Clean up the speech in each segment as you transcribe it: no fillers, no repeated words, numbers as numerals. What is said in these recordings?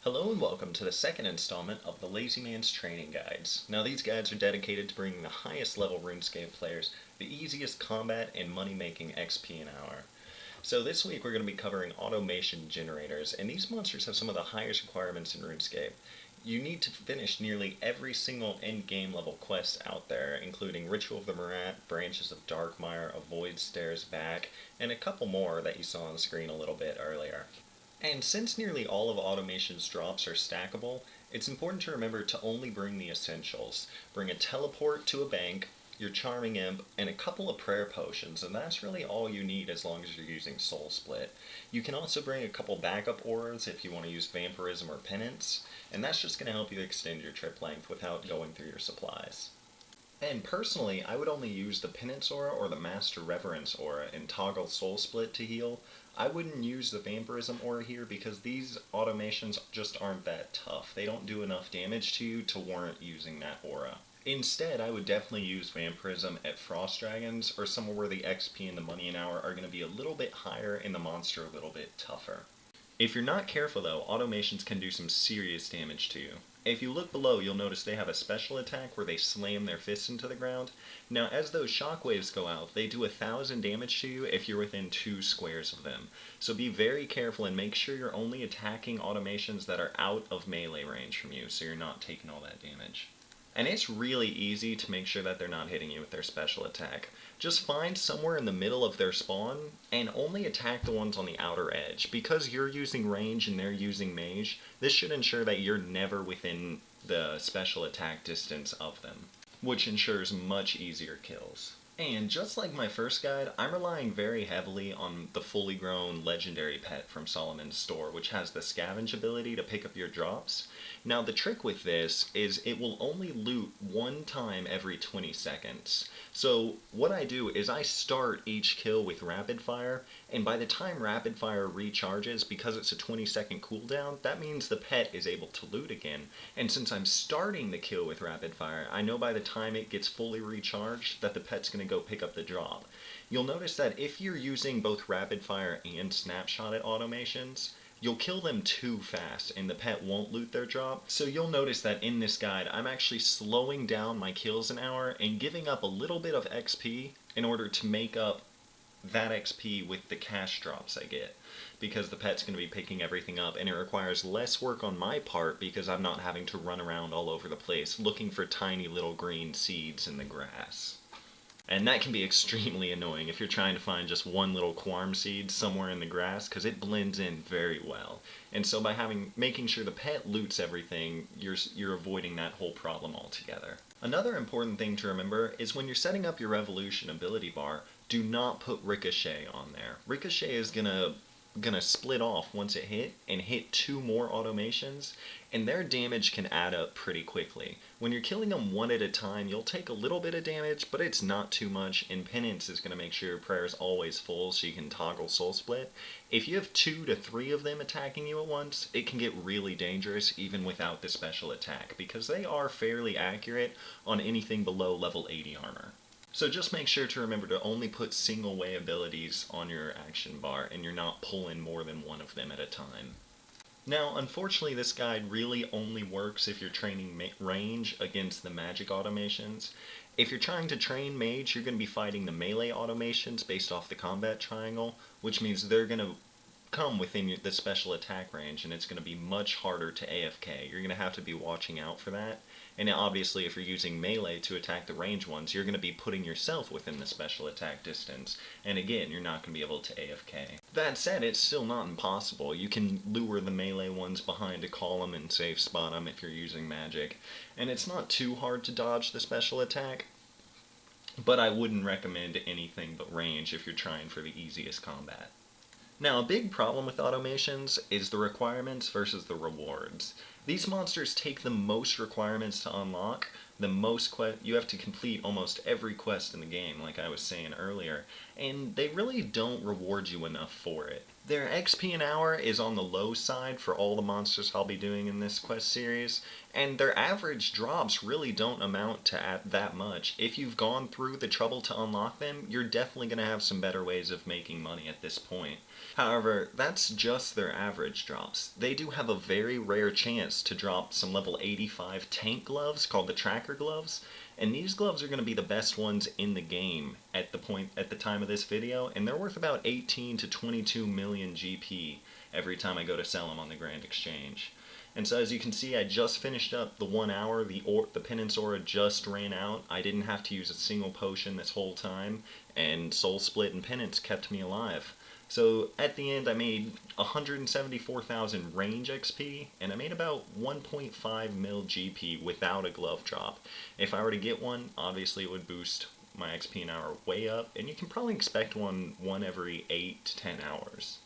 Hello and welcome to the second installment of the Lazyman's training guides. Now these guides are dedicated to bringing the highest level RuneScape players the easiest combat and money making XP an hour. So this week we're going to be covering automation generators, and these monsters have some of the highest requirements in RuneScape. You need to finish nearly every single end game level quest out there, including Ritual of the Marat, Branches of Darkmire, Avoid Stairs Back, and a couple more that you saw on the screen a little bit earlier. And since nearly all of Automation's drops are stackable, it's important to remember to only bring the essentials. Bring a teleport to a bank, your Charming Imp, and a couple of prayer potions, and that's really all you need as long as you're using Soul Split. You can also bring a couple backup auras if you want to use Vampirism or Penance, and that's just going to help you extend your trip length without going through your supplies. And personally, I would only use the Penance Aura or the Master Reverence Aura and toggle Soul Split to heal. I wouldn't use the Vampirism Aura here because these automations just aren't that tough. They don't do enough damage to you to warrant using that aura. Instead, I would definitely use Vampirism at Frost Dragons or somewhere where the XP and the money an hour are going to be a little bit higher and the monster a little bit tougher. If you're not careful though, automations can do some serious damage to you. If you look below, you'll notice they have a special attack where they slam their fists into the ground. Now, as those shockwaves go out, they do 1,000 damage to you if you're within 2 squares of them. So be very careful and make sure you're only attacking automations that are out of melee range from you, so you're not taking all that damage. And it's really easy to make sure that they're not hitting you with their special attack. Just find somewhere in the middle of their spawn and only attack the ones on the outer edge. Because you're using range and they're using mage, this should ensure that you're never within the special attack distance of them, which ensures much easier kills. And just like my first guide, I'm relying very heavily on the fully grown legendary pet from Solomon's store, which has the scavenge ability to pick up your drops. Now the trick with this is it will only loot one time every 20 seconds. So what I do is I start each kill with rapid fire, and by the time rapid fire recharges, because it's a 20-second cooldown, that means the pet is able to loot again. And since I'm starting the kill with rapid fire, I know by the time it gets fully recharged that the pet's going to go pick up the drop. You'll notice that if you're using both rapid fire and snapshot at automations, you'll kill them too fast and the pet won't loot their drop. So you'll notice that in this guide, I'm actually slowing down my kills an hour and giving up a little bit of XP in order to make up that XP with the cash drops I get, because the pet's going to be picking everything up and it requires less work on my part because I'm not having to run around all over the place looking for tiny little green seeds in the grass. And that can be extremely annoying if you're trying to find just one little Quarm seed somewhere in the grass, because it blends in very well. And so by making sure the pet loots everything, you're avoiding that whole problem altogether. Another important thing to remember is when you're setting up your Revolution ability bar, do not put Ricochet on there. Ricochet is gonna split off once it hit and hit 2 more automations, and their damage can add up pretty quickly. When you're killing them one at a time, you'll take a little bit of damage, but it's not too much, and Penance is going to make sure your prayer is always full so you can toggle Soul Split. If you have 2 to 3 of them attacking you at once, it can get really dangerous even without the special attack, because they are fairly accurate on anything below level 80 armor. So just make sure to remember to only put single way abilities on your action bar and you're not pulling more than one of them at a time. Now, unfortunately, this guide really only works if you're training range against the magic automations. If you're trying to train mage, you're going to be fighting the melee automations based off the combat triangle, which means they're going to come within the special attack range and it's going to be much harder to AFK. You're going to have to be watching out for that. And obviously if you're using melee to attack the range ones, you're going to be putting yourself within the special attack distance. And again, you're not going to be able to AFK. That said, it's still not impossible. You can lure the melee ones behind a column and safe spot them if you're using magic. And it's not too hard to dodge the special attack, but I wouldn't recommend anything but range if you're trying for the easiest combat. Now, a big problem with automations is the requirements versus the rewards. These monsters take the most requirements to unlock, you have to complete almost every quest in the game, like I was saying earlier, and they really don't reward you enough for it. Their XP an hour is on the low side for all the monsters I'll be doing in this quest series, and their average drops really don't amount to that much. If you've gone through the trouble to unlock them, you're definitely going to have some better ways of making money at this point. However, that's just their average drops. They do have a very rare chance to drop some level 85 tank gloves called the tracker gloves, and these gloves are going to be the best ones in the game at the time of this video, and they're worth about 18 to 22 million GP every time I go to sell them on the Grand Exchange. And so as you can see, I just finished up the 1 hour. The Penance Aura just ran out. I didn't have to use a single potion this whole time, and Soul Split and Penance kept me alive. So at the end I made 174,000 range XP, and I made about 1.5 mil GP without a glove drop. If I were to get one, obviously it would boost my XP an hour way up, and you can probably expect one every 8 to 10 hours.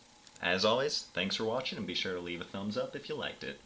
As always, thanks for watching, and be sure to leave a thumbs up if you liked it.